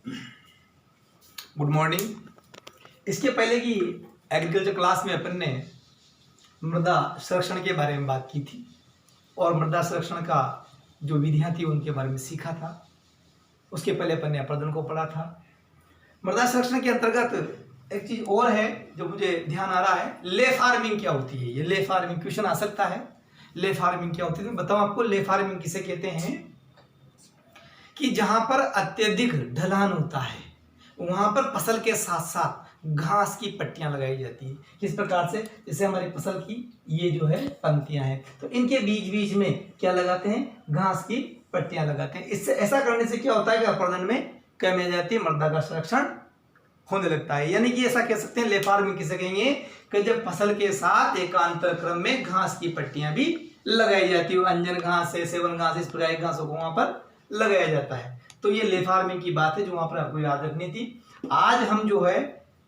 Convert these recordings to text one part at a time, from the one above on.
Good morning. इसके पहले की एग्रीकल्चर क्लास में अपन ने मृदा संरक्षण के बारे में बात की थी और मृदा संरक्षण का जो विधियां थी उनके बारे में सीखा था। उसके पहले अपन ने अपरदन को पढ़ा था। मृदा संरक्षण के अंतर्गत एक चीज और है जो मुझे ध्यान आ रहा है, ले फार्मिंग क्या होती है। ये ले फार्मिंग क्वेश्चन आ सकता है, ले फार्मिंग क्या होती है। बताओ आपको ले फार्मिंग किसे कहते हैं कि जहां पर अत्यधिक ढलान होता है वहां पर फसल के साथ साथ घास की पट्टियां लगाई जाती है। किस प्रकार से, जैसे हमारी फसल की ये जो है पंक्तियां हैं तो इनके बीच बीच में क्या लगाते हैं, घास की पट्टियां लगाते हैं। इससे ऐसा करने से क्या होता है कि अपरदन में कमी आ जाती है, मृदा का संरक्षण होने लगता है। यानी कि ऐसा कह सकते हैं ले फार्मिंग किसे कहेंगे कि जब फसल के साथ एकांतर क्रम में घास की पट्टियां भी लगाई जाती है, अंजन घास है, सेवन घास, इस प्रकार की घासों को वहां पर लगाया जाता है। तो ये ले फार्मिंग की बात है जो वहां पर आपको याद रखनी थी। आज हम जो है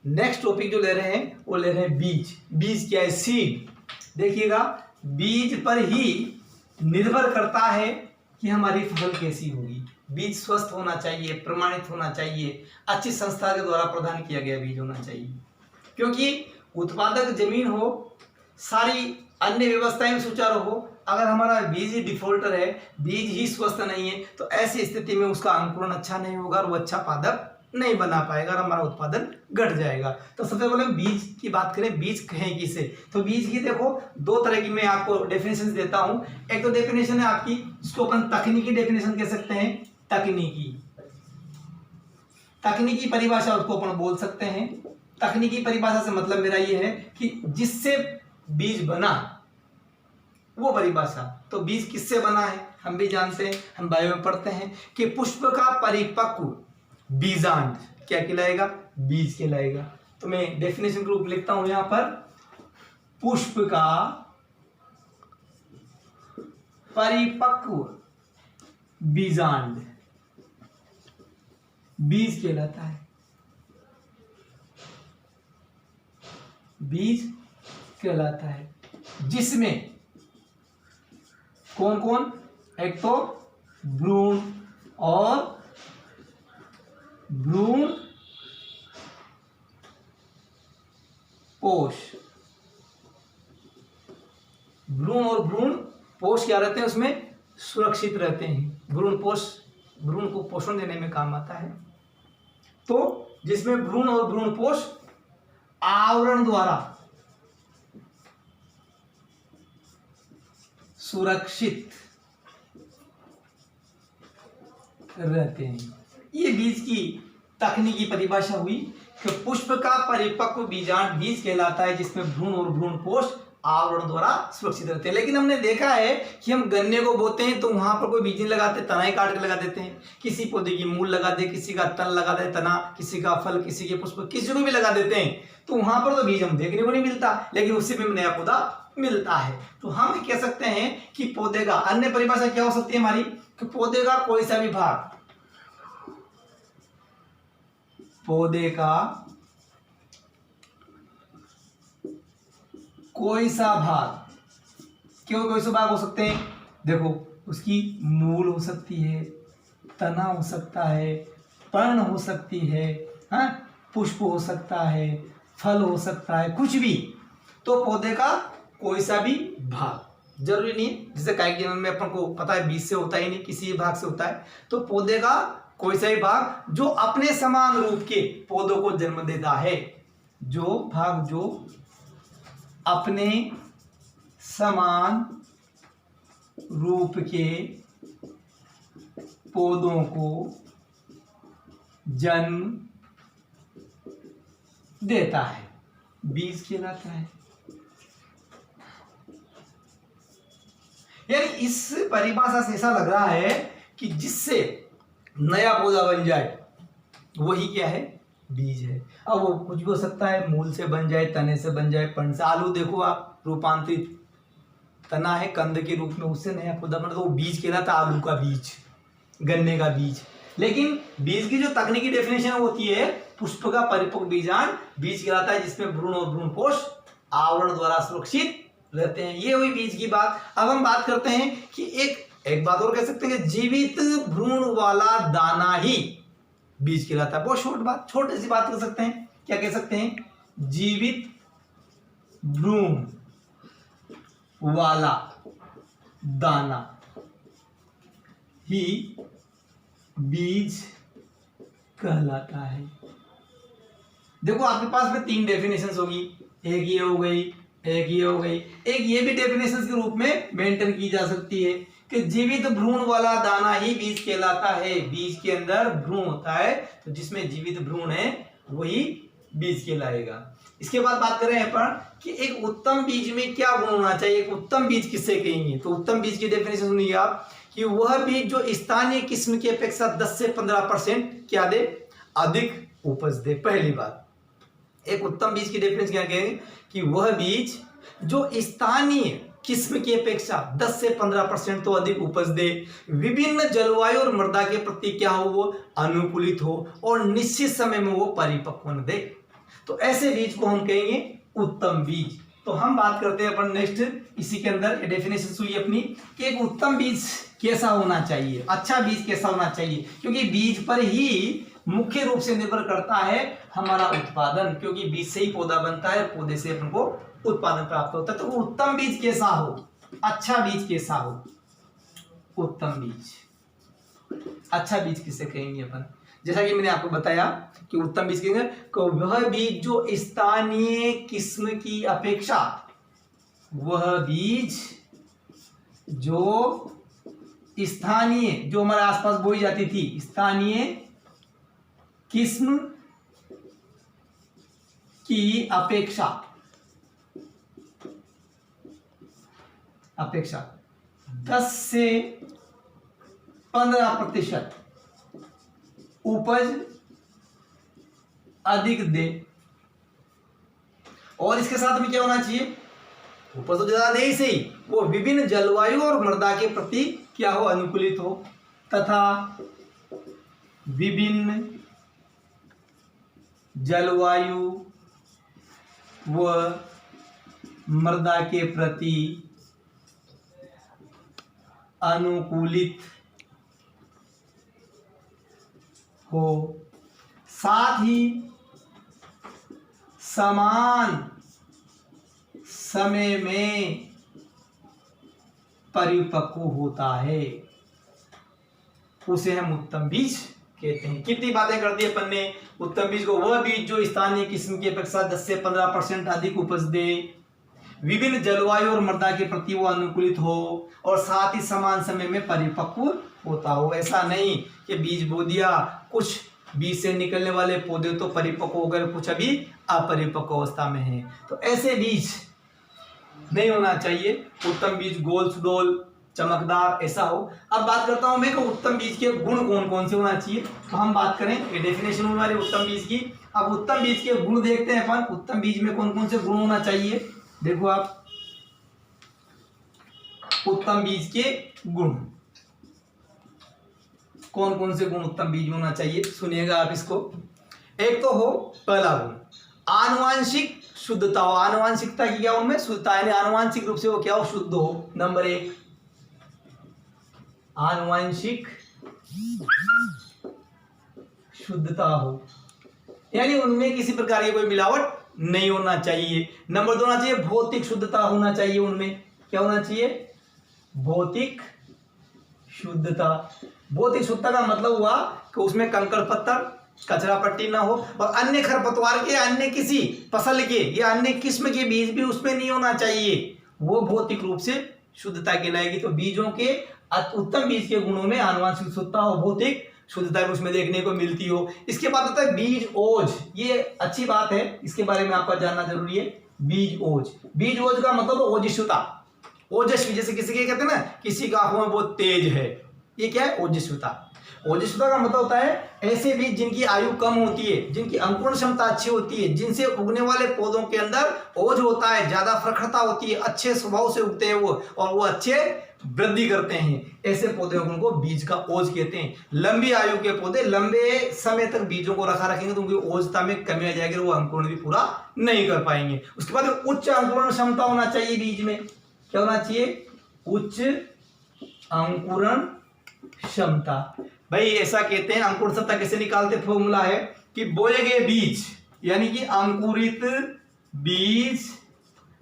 नेक्स्ट टॉपिक जो ले रहे हैं वो ले रहे हैं बीज। बीज क्या है, सीड। देखिएगा बीज पर ही निर्भर करता है कि हमारी फसल कैसी होगी। बीज स्वस्थ होना चाहिए, प्रमाणित होना चाहिए, अच्छी संस्था के द्वारा प्रदान किया गया बीज होना चाहिए। क्योंकि उत्पादक जमीन हो, सारी अन्य व्यवस्थाएं सुचारू हो, अगर हमारा बीज ही डिफॉल्टर है, बीज ही स्वस्थ नहीं है, तो ऐसी स्थिति में उसका अंकुरण अच्छा नहीं होगा और वो अच्छा पादप नहीं बना पाएगा और हमारा उत्पादन घट जाएगा। तो सबसे पहले बीज की बात करें, बीज कहें किसे। तो बीज की देखो दो तरह की मैं आपको डेफिनेशन देता हूं। एक तो डेफिनेशन है आपकी जिसको अपन तकनीकी डेफिनेशन कह सकते हैं। तकनीकी परिभाषा उसको अपन बोल सकते हैं। तकनीकी परिभाषा से मतलब मेरा ये है कि जिससे बीज बना वो परिभाषा। तो बीज किससे बना है हम भी जानते हैं, हम बायो में पढ़ते हैं कि पुष्प का परिपक्व बीजांड क्या कहलाएगा, बीज कहलाएगा। तो मैं डेफिनेशन के रूप लिखता हूं यहां पर, पुष्प का परिपक्व बीजांड बीज कहलाता है। बीज कहलाता है जिसमें कौन कौन, एक तो भ्रूण और भ्रूण पोष। भ्रूण और भ्रूण पोष क्या रहते हैं, उसमें सुरक्षित रहते हैं। भ्रूण पोष भ्रूण को पोषण देने में काम आता है। तो जिसमें भ्रूण और भ्रूण पोष आवरण द्वारा सुरक्षित रहते हैं। ये बीज की तकनीकी परिभाषा हुई कि पुष्प का परिपक्व बीजांड बीज कहलाता है जिसमें भ्रूण और भ्रूण पोष आवरण द्वारा सुरक्षित रहते हैं। लेकिन हमने देखा है कि हम गन्ने को बोते हैं तो वहां पर कोई बीज नहीं लगाते, तना ही काट के लगा देते हैं। किसी पौधे की मूल लगा दे, किसी का तन लगा दे, तना, किसी का फल, किसी के पुष्प, किसी को भी लगा देते हैं। तो वहां पर तो बीज हम देखने को नहीं मिलता, लेकिन उससे भी नया पौधा मिलता है। तो हम कह सकते हैं कि पौधे का अन्य परिभाषा क्या हो सकती है हमारी, कि पौधे का कोई सा भी भाग, पौधे का कोई सा भाग, क्यों कोई सा भाग हो सकते हैं, देखो उसकी मूल हो सकती है, तना हो सकता है, पर्ण हो सकती है, हाँ, पुष्प हो सकता है, फल हो सकता है, कुछ भी। तो पौधे का कोई सा भी भाग, जरूरी नहीं है जैसे कायिक जीवन में अपन को पता है बीज से होता ही नहीं, किसी भाग से होता है। तो पौधे का कोई सा भी भाग जो अपने समान रूप के पौधों को जन्म देता है, जो भाग जो अपने समान रूप के पौधों को जन्म देता है, बीज कहलाता है। यानी इस परिभाषा से ऐसा लग रहा है कि जिससे नया पौधा बन जाए वही क्या है, बीज है। अब वो कुछ भी हो सकता है, मूल से बन जाए, तने से बन जाए, पर्ण से। आलू देखो आप, रूपांतरित तना है कंद के रूप में, उससे नया पौधा बना तो वो बीज कहलाता है, आलू का बीज, गन्ने का बीज। लेकिन बीज की जो तकनीकी डेफिनेशन होती है, पुष्प का परिपक्व बीजांड बीज कहलाता है जिसमें भ्रूण और भ्रूण पोष आवरण द्वारा सुरक्षित रहते हैं। ये हुई बीज की बात। अब हम बात करते हैं कि एक बात और कह सकते हैं कि जीवित भ्रूण वाला दाना ही बीज कहलाता है। बहुत शॉर्ट बात, छोटी सी बात कर सकते हैं, क्या कह सकते हैं, जीवित भ्रूण वाला दाना ही बीज कहलाता है। देखो आपके पास में 3 डेफिनेशंस होगी, एक ये हो गई, एक ये हो गई, एक ये भी डेफिनेशंस के रूप में मेंशन की जा सकती है कि जीवित भ्रूण वाला दाना ही बीज कहलाता है। बीज के अंदर भ्रूण होता है, तो जिसमें जीवित भ्रूण है वही बीज कहलाएगा। इसके बाद बात करें अपन कि एक उत्तम बीज में क्या गुण होना चाहिए, एक उत्तम बीज किससे कहेंगे, तो उत्तम बीज की डेफिनेशन सुनिए आप कि वह बीज जो स्थानीय किस्म की अपेक्षा 10 से 15% क्या दे, अधिक उपज दे। पहली बात, एक उत्तम बीज की डेफिनेशन क्या कहेंगे कि वह बीज जो स्थानीय किस्म की अपेक्षा 10 से 15% तो अधिक उपज दे, विभिन्न जलवायु और मृदा के प्रति क्या हो, वो अनुकूलित हो और निश्चित समय में वो परिपक्व दे, तो ऐसे बीज को हम कहेंगे उत्तम बीज। तो हम बात करते हैं अपन नेक्स्ट, इसी के अंदर डेफिनेशन हुई अपनी कि एक उत्तम बीज कैसा होना चाहिए, अच्छा बीज कैसा होना चाहिए, क्योंकि बीज पर ही मुख्य रूप से निर्भर करता है हमारा उत्पादन, क्योंकि बीज से ही पौधा बनता है, पौधे से अपन को उत्पादन प्राप्त होता है। तो उत्तम बीज कैसा हो, अच्छा बीज कैसा हो, उत्तम बीज, अच्छा बीज किसे कहेंगे अपन, जैसा कि मैंने आपको बताया कि उत्तम बीज कहेंगे तो वह बीज जो स्थानीय किस्म की अपेक्षा, वह बीज जो स्थानीय, जो हमारे आसपास बोई जाती थी, स्थानीय किस्म की अपेक्षा 10 से 15% उपज अधिक दे, और इसके साथ में क्या होना चाहिए, उपज तो ज्यादा दे ही सही, वो विभिन्न जलवायु और मृदा के प्रति क्या हो, अनुकूलित हो, तथा विभिन्न जलवायु व मृदा के प्रति अनुकूलित हो, साथ ही समान समय में परिपक्व होता है, उसे हम उत्तम बीज कहते हैं। कितनी बातें कर दी अपन ने, उत्तम बीज को वह बीज जो स्थानीय किस्म की अपेक्षा 10 से 15% अधिक उपज दे, विभिन्न जलवायु और मृदा के प्रति वो अनुकूलित हो, और साथ ही समान समय में परिपक्व होता हो। ऐसा नहीं कि बीज बो दिया, कुछ बीज से निकलने वाले पौधे तो परिपक्व हो गए, कुछ अभी अपरिपक्व अवस्था में है, तो ऐसे बीज नहीं होना चाहिए। उत्तम बीज गोल सुडोल चमकदार ऐसा हो। अब बात करता हूं मैं कि उत्तम बीज के गुण कौन कौन से होना चाहिए, तो हम बात करें ये डेफिनेशन हमारे उत्तम बीज की। अब उत्तम बीज के गुण देखते हैं अपन, उत्तम बीज में कौन कौन से गुण होना चाहिए। देखो आप, उत्तम बीज के गुण कौन कौन से गुण उत्तम बीज में होना चाहिए, सुनिएगा आप इसको। एक तो हो पहला गुण आनुवांशिक शुद्धता हो, आनुवांशिकता की क्या उनमें शुद्धता, यानी आनुवांशिक रूप से वो क्या हो, शुद्ध हो। नंबर 1 आनुवांशिक शुद्धता हो, यानी उनमें किसी प्रकार की कोई मिलावट नहीं होना चाहिए। नंबर 2 होना चाहिए भौतिक शुद्धता होना चाहिए, उनमें क्या होना चाहिए, भौतिक शुद्धता। भौतिक शुद्धता का मतलब हुआ कि उसमें कंकड़ पत्थर कचरा पट्टी ना हो, और अन्य खरपतवार के, अन्य किसी फसल के या अन्य किस्म के बीज भी उसमें नहीं होना चाहिए, वो भौतिक रूप से शुद्धता कहलाएगी। तो बीजों के उत्तम बीज के गुणों में आनुवांशिक शुद्धता और भौतिक शुद्धता भी उसमें देखने को मिलती हो। इसके बाद होता है बीज ओज, ये अच्छी बात है, इसके बारे में आपका जानना जरूरी है। बीज ओज, बीज ओज का मतलब ओजस्विता, ओजस्वी, जैसे किसी के कहते हैं ना किसी का आंखों में बहुत तेज है, ये क्या है, ओजस्विता। ओजस्विता का मतलब होता है ऐसे बीज जिनकी आयु कम होती है, जिनकी अंकुरण क्षमता अच्छी होती है, जिनसे उगने वाले पौधों के अंदर ओज होता है, ज्यादा प्रखरता होती है, अच्छे स्वभाव से उगते हैं वो, और वो अच्छे वृद्धि करते हैं, ऐसे पौधों को बीज का ओज कहते हैं। लंबी आयु के पौधे लंबे समय तक बीजों को रखा रखेंगे तो उनकी ओजता में कमी आ जाएगी, वो अंकुरण भी पूरा नहीं कर पाएंगे। उसके बाद उच्च अंकुरण क्षमता होना चाहिए बीज में, क्या होना चाहिए, उच्च अंकुरण क्षमता। भाई ऐसा कहते हैं, अंकुरण क्षमता कैसे निकालते, फॉर्मूला है कि बोए गए बीज यानी कि अंकुरित बीज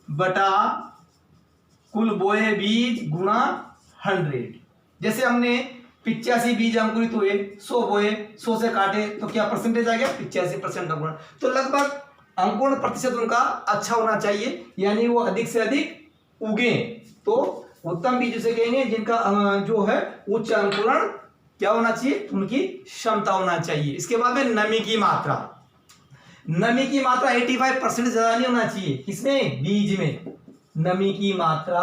बटा कुल बोए बीज गुणा 100। जैसे हमने 85 बीज अंकुरित हुए, 100 बोए, 100 से काटे तो क्या परसेंटेज आ गया, 85% अंकुरण। तो लगभग अंकुरण प्रतिशत उनका अच्छा होना चाहिए, यानी वो अधिक से अधिक उगे। तो उत्तम बीज उसे कहेंगे जिनका जो है उच्च अंकुरण क्या होना चाहिए, उनकी क्षमता होना चाहिए। इसके बाद में नमी की मात्रा, नमी की मात्रा 85% से ज्यादा नहीं होना चाहिए। किसमें, बीज में। नमी की मात्रा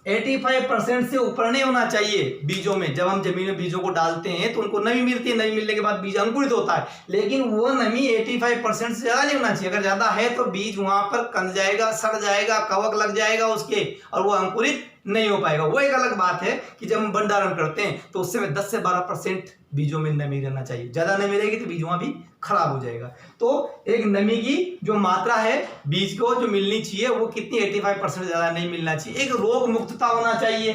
85% से ऊपर नहीं होना चाहिए बीजों में। जब हम जमीन में बीजों को डालते हैं तो उनको नमी मिलती है, नमी मिलने के बाद बीज अंकुरित होता है, लेकिन वो नमी 85% से ज्यादा नहीं होना चाहिए। अगर ज्यादा है तो बीज वहां पर कंद जाएगा, सड़ जाएगा, कवक लग जाएगा उसके, और वो अंकुरित नहीं हो पाएगा। वो एक अलग बात है कि जब हम भंडारण करते हैं तो उससे 10 से 12% बीजों में नमी रहना चाहिए। ज्यादा नमी रहेगी तो बीज वहां भी खराब हो जाएगा। तो एक नमी की जो मात्रा है बीज को जो मिलनी चाहिए वो कितनी, 85% ज्यादा नहीं मिलना चाहिए। एक रोग मुक्तता होना चाहिए,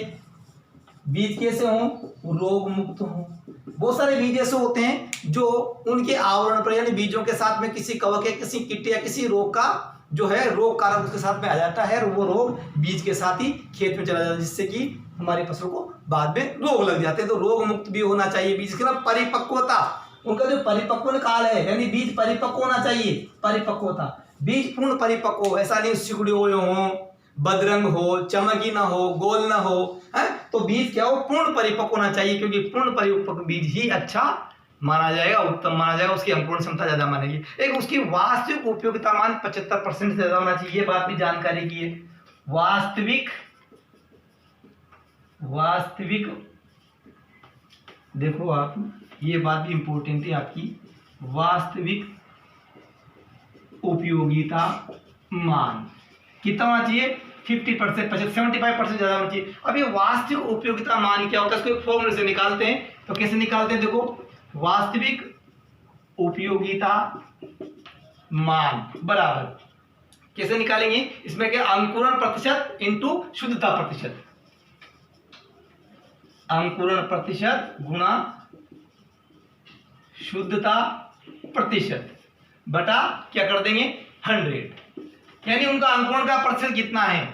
बीज कैसे हो, रोग मुक्त हो। बहुत सारे बीज ऐसे होते हैं जो उनके आवरण पर यानी बीजों के साथ में किसी कवक या किसी कीट या किसी रोग का जो है रोग कारक उसके साथ में आ जाता है, और वो रोग बीज के साथ ही खेत में चला जाता है, जिससे कि हमारी फसलों को बाद में रोग लग जाते हैं। तो रोग मुक्त भी होना चाहिए बीज। के बाद परिपक्वता, उनका जो परिपक्व काल है यानी बीज परिपक्व होना चाहिए। परिपक्वता, बीज पूर्ण परिपक्व हो, ऐसा नहीं सिकुड़े हुए हो, बदरंग हो, चमकी ना हो, गोल ना हो, है तो बीज क्या हो, पूर्ण परिपक्व होना चाहिए, क्योंकि पूर्ण परिपक्व बीज ही अच्छा माना जाएगा, उत्तम माना जाएगा, उसकी अंकुरण क्षमता ज्यादा मानेगी। एक उसकी वास्तविक उपयोगिता मान 75% से ज्यादा होना चाहिए, ये बात भी जानकारी की है। वास्तविक देखो आप, ये बात भी इंपॉर्टेंट है आपकी, वास्तविक उपयोगिता मान कितना होना चाहिए, 50%, 75% ज्यादा होना चाहिए। अब ये वास्तविक उपयोगिता मान क्या होता है, इसको एक फॉर्मूले से निकालते हैं। तो कैसे निकालते हैं, देखो, वास्तविक उपयोगिता मान बराबर कैसे निकालेंगे, इसमें क्या, अंकुरण प्रतिशत इंटू शुद्धता प्रतिशत, अंकुरण प्रतिशत गुणा शुद्धता प्रतिशत बटा क्या कर देंगे, 100। यानी उनका अंकुरण का प्रतिशत कितना है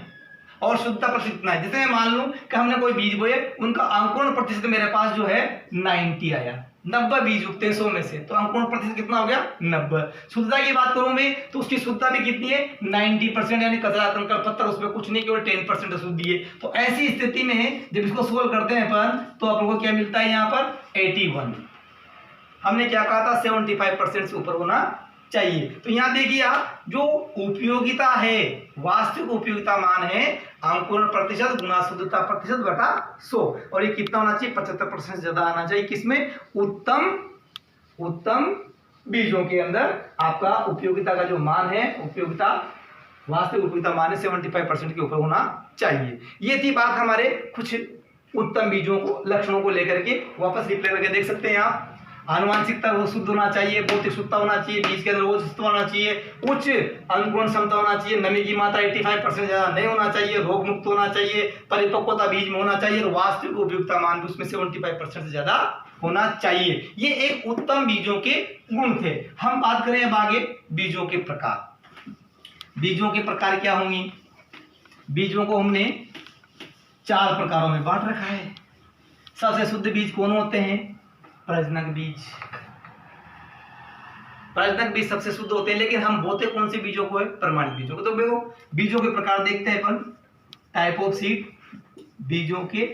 और शुद्धता प्रतिशत कितना है। जैसे मैं मान लूं कि हमने कोई बीज बोए, उनका अंकुरण प्रतिशत मेरे पास जो है 90 आया, 90 बीज उगते हैं 100 में से, तो अंकुरण प्रतिशत कितना हो गया, 90। शुद्धता की बात करूं मैं तो उसकी शुद्धता भी कितनी है, 90%, यानी कचरा कंकड़ पत्थर उसमें कुछ नहीं, केवल 10% शुद्धि है। तो ऐसी स्थिति में जब इसको सोल्व करते हैं अपन तो आप लोगों को क्या मिलता है, यहाँ पर 81। हमने क्या कहा था, 75% से ऊपर होना चाहिए। तो यहाँ देखिए आप, जो उपयोगिता है, वास्तविक उपयोगिता मान है अंकुरण प्रतिशत गुणा शुद्धता प्रतिशत बटा 100, और ये कितना होना चाहिए, 75% से ज्यादा आना चाहिए। किसमें, उत्तम बीजों के अंदर आपका उपयोगिता का जो मान है, उपयोगिता वास्तविक उपयोगिता मान है 75% के ऊपर होना चाहिए। ये थी बात हमारे कुछ उत्तम बीजों को, लक्षणों को लेकर के। वापस रिप्ले करके देख सकते हैं आप। आनुवांशिकता वो शुद्ध होना चाहिए, भौतिक शुद्धता होना चाहिए, बीज के अंदर वो शुद्धता होना चाहिए, उच्च अंकुरण क्षमता होना चाहिए, नमी की मात्रा 85% ज्यादा नहीं होना चाहिए, रोग मुक्त होना चाहिए, परिपक्वता बीज में होना चाहिए, और वास्तविक उपयोगिता मान भी उसमें 75% से ज्यादा होना चाहिए। ये एक उत्तम बीजों के गुण थे। हम बात करें अब आगे बीजों के प्रकार। बीजों के प्रकार क्या होंगी, बीजों को हमने 4 प्रकारों में बांट रखा है। सबसे शुद्ध बीज कौन होते हैं, प्रजनक बीज। प्रजनक बीज सबसे शुद्ध होते हैं, लेकिन हम बोते कौन से बीजों को है, प्रमाणित बीजों को। तो देखो बीजों के प्रकार देखते हैं अपन, टाइप ऑफ सीड, बीजों के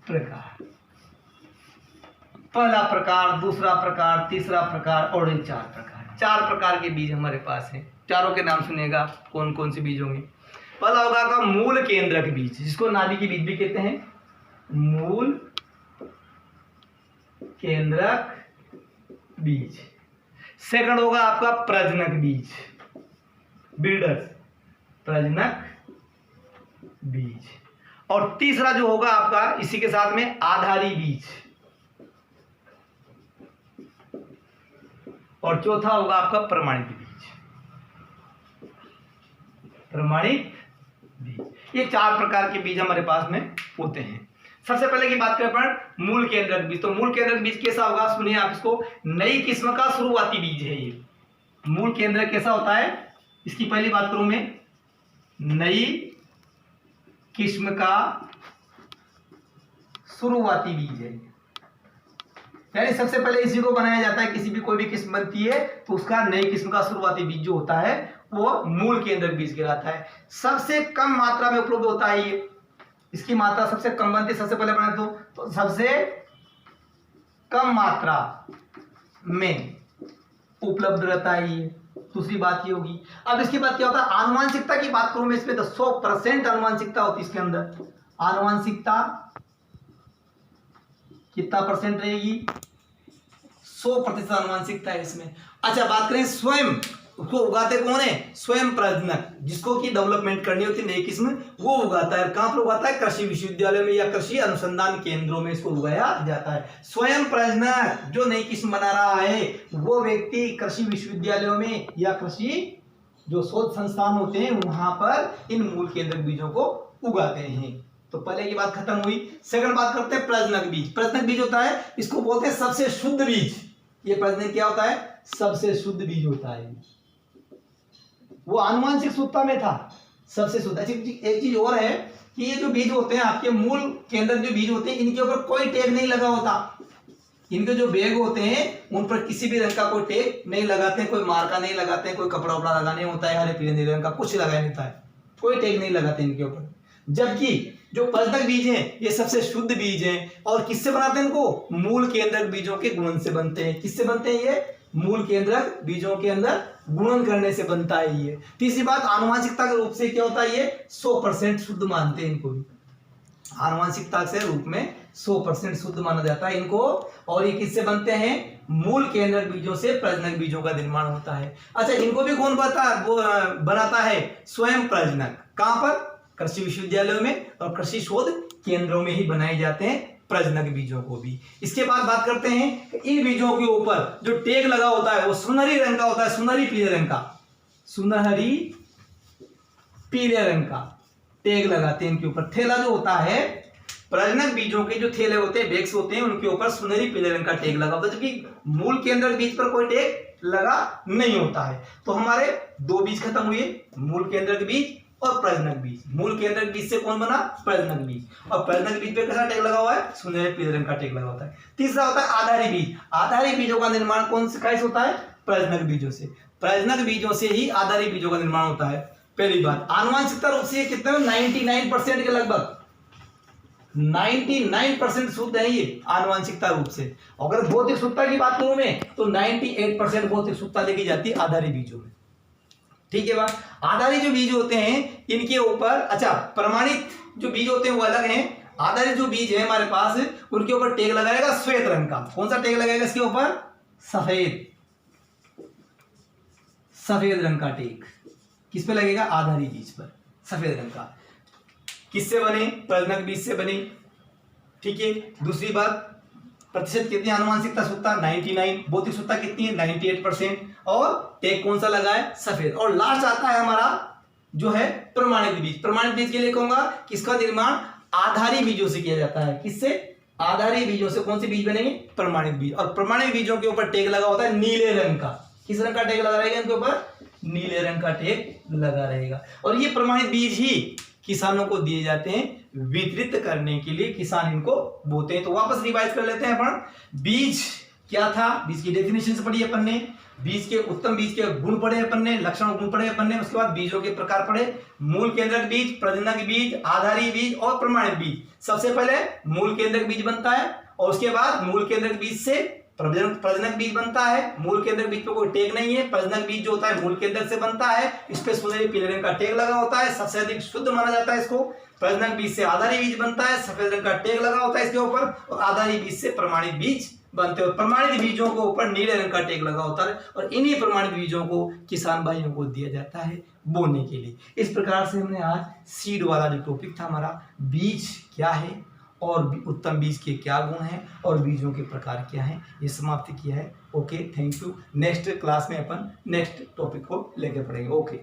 प्रकार। पहला प्रकार, दूसरा प्रकार, तीसरा प्रकार और 4 प्रकार। 4 प्रकार के बीज हमारे पास हैं। चारों के नाम सुनिएगा, कौन कौन से बीज होंगे। पहला होगा का मूल केंद्रक बीज, जिसको नाभि के बीज भी कहते हैं, मूल केंद्रक बीज। सेकंड होगा आपका प्रजनक बीज, बिल्डर्स, प्रजनक बीज। और तीसरा जो होगा आपका इसी के साथ में आधारी बीज, और चौथा होगा आपका प्रमाणित बीज। प्रमाणित बीज, ये 4 प्रकार के बीज हमारे पास में होते हैं। सबसे पहले की बात करें अपन मूल केंद्रक बीज। तो मूल केंद्रक बीज कैसा होगा, सुनिए आप इसको, नई किस्म का शुरुआती बीज है ये। मूल केंद्रक कैसा होता है, इसकी पहली बात करूं मैं, नई किस्म का शुरुआती बीज है। यानी सबसे पहले इसी को बनाया जाता है, किसी भी कोई भी किस्म बनती है तो उसका नई किस्म का शुरुआती बीज जो होता है वो मूल केंद्रक बीज कहलाता है। सबसे कम मात्रा में उपलब्ध होता है ये, इसकी मात्रा सबसे कम बनती है। सबसे पहले बनाए तो सबसे कम मात्रा में उपलब्ध रहता है ये, दूसरी बात ये होगी। अब इसके बाद क्या होता है, आनुवांशिकता की बात करूं मैं इसमें तो 100% आनुवांशिकता होती है इसके अंदर। आनुवांशिकता कितना परसेंट रहेगी, 100% आनुवांशिकता है इसमें। अच्छा बात करें स्वयं, उसको उगाते कौन है, स्वयं प्रजनक, जिसको की डेवलपमेंट करनी होती है नई किस्म, वो उगाता है। कहां पर उगाता है, कृषि विश्वविद्यालय में या कृषि अनुसंधान केंद्रों में इसको उगाया जाता है। स्वयं प्रजनक जो नई किस्म बना रहा है वो व्यक्ति कृषि विश्वविद्यालयों में या कृषि जो शोध संस्थान होते हैं वहां पर इन मूल केंद्रक बीजों को उगाते हैं। तो पहले की बात खत्म हुई। सेकंड बात करते हैं प्रजनक बीज। प्रजनक बीज होता है, इसको बोलते हैं सबसे शुद्ध बीज। ये प्रजनक क्या होता है, सबसे शुद्ध बीज होता है। वो आनुवांशिक शुद्धता में था, सबसे शुद्ध। एक चीज और है कि ये जो बीज होते हैं आपके मूल केंद्रक जो बीज होते हैं, इनके ऊपर कोई टैग नहीं लगा होता। इनके जो बैग होते हैं उन पर किसी भी रंग का कोई टैग नहीं लगाते हैं, कोई मार्का नहीं लगाते हैं, कोई कपड़ा उपड़ा लगाने होता है, हरे पीले नीले रंग का कुछ लगाया नहीं होता है, कोई टैग नहीं लगाते इनके ऊपर। जबकि जो प्रजनक बीज हैं ये सबसे शुद्ध बीज हैं। और किससे बनाते हैं इनको, मूल केंद्रक बीजों के गुणन से बनते हैं। किससे बनते हैं ये, मूल केंद्रक बीजों के अंदर गुणन करने से बनता है ये। तीसरी बात, आनुवांशिकता के रूप से क्या होता है, ये 100% शुद्ध मानते हैं इनको भी। आनुवांशिकता से रूप में 100% शुद्ध माना जाता है इनको। और ये किससे बनते हैं, मूल केंद्रक बीजों से प्रजनक बीजों का निर्माण होता है। अच्छा इनको भी कौन बनाता है, स्वयं प्रजनक। कहां पर, कृषि विश्वविद्यालयों में और कृषि शोध केंद्रों में ही बनाए जाते हैं प्रजनक बीजों को भी। इसके बाद बात करते हैं कि इन बीजों के ऊपर जो टैग लगा होता है वो सुनहरी रंग का होता है, सुनहरी पीले रंग का, सुनहरी पीले रंग का टैग लगाते हैं इनके ऊपर। थैला जो होता है, प्रजनक बीजों के जो थैले होते हैं, बैग्स होते हैं, उनके ऊपर सुनहरी पीले रंग का टैग लगा होता है, जबकि मूल केंद्रक बीज पर कोई टैग लगा नहीं होता है। तो हमारे दो बीज खत्म हुए, मूल केंद्रक बीज और प्रजनक बीज। मूल केंद्रक बीज से कौन बना, प्रजनक बीज। और प्रजनक बीज पे कैसा टैग लगा हुआ है, सुनहरे पीले रंग का टैग लगा होता है। तीसरा होता है आधारी बीज। आधारी बीजों का निर्माण कौन से कैसे होता है, प्रजनक बीजों से। प्रजनक बीजों से ही आधारी बीजों का निर्माण होता है। पहली बात, आनुवांशिकता रूप से कितने, 99% के लगभग 99% शुद्ध है ये आनुवांशिकता रूप से। अगर भौतिक शुद्धता की बात करूं मैं तो 98% भौतिक शुद्धता देखी जाती है आधारी बीजों में। ठीक है बात। आधारी जो बीज होते हैं इनके ऊपर, अच्छा प्रमाणित जो बीज होते हैं वो अलग हैं। आधारी जो बीज है हमारे पास, उनके ऊपर टैग लगाएगा श्वेत रंग का। कौन सा टैग लगाएगा इसके ऊपर, सफेद रंग का टैग। किस पे लगेगा, आधारी बीज पर, सफेद रंग का। किससे बने, प्रजनक बीज से बने। ठीक है। दूसरी बात, प्रतिशत कितनी आनुवांशिकता शुद्धता, 99। भौतिक शुद्धता कितनी है, 98%। और टैग कौन सा लगा है, सफेद। और लास्ट आता है हमारा जो है प्रमाणित बीज। प्रमाणित बीज के लिए कहूंगा किसका निर्माण आधारी बीजों से किया जाता है। किससे, आधारी बीजों से। कौन से बीज बनेंगे, प्रमाणित बीज। और प्रमाणित बीजों के ऊपर टैग लगा होता है नीले रंग का। किस रंग का टैग लगा रहेगा इनके ऊपर, नीले रंग का टैग लगा रहेगा। और ये प्रमाणित बीज ही किसानों को दिए जाते हैं वितरित करने के लिए, किसान इनको बोते हैं। तो वापस रिवाइज कर लेते हैं अपन। बीज क्या था, बीज की डेफिनेशन से पढ़ी अपन ने, बीज के उत्तम बीज के गुण पढ़े अपन ने, लक्षण गुण पढ़े अपन ने। उसके बाद बीजों के प्रकार पढ़े, मूल केंद्रक बीज, प्रजनक बीज, आधारी बीज और प्रमाणित बीज। सबसे पहले मूल केंद्रक बीज बनता है और उसके बाद मूल केंद्रक बीज से प्रजनक बीज बनता है। मूल केंद्रक बीज पे कोई टैग नहीं है। प्रजनक बीज जो होता है मूल केंद्रक से बनता है, इस पे सुनहरे पीले रंग का टैग लगा होता है, सबसे अधिक शुद्ध माना जाता है इसको। प्रजनक बीज से आधारी बीज बनता है, सफेद रंग का टैग लगा होता है इसके ऊपर। और आधारी बीज से प्रमाणित बीज बनते हैं। प्रमाणित बीजों को ऊपर नीले रंग का टैग लगा होता है और इन्हीं प्रमाणित बीजों को किसान भाइयों को दिया जाता है बोने के लिए। इस प्रकार से हमने आज सीड वाला जो टॉपिक था हमारा, बीज क्या है और उत्तम बीज के क्या गुण हैं और बीजों के प्रकार क्या हैं, ये समाप्त किया है। Okay, thank you. Next class में अपन नेक्स्ट टॉपिक को लेके पढ़ेंगे। ओके।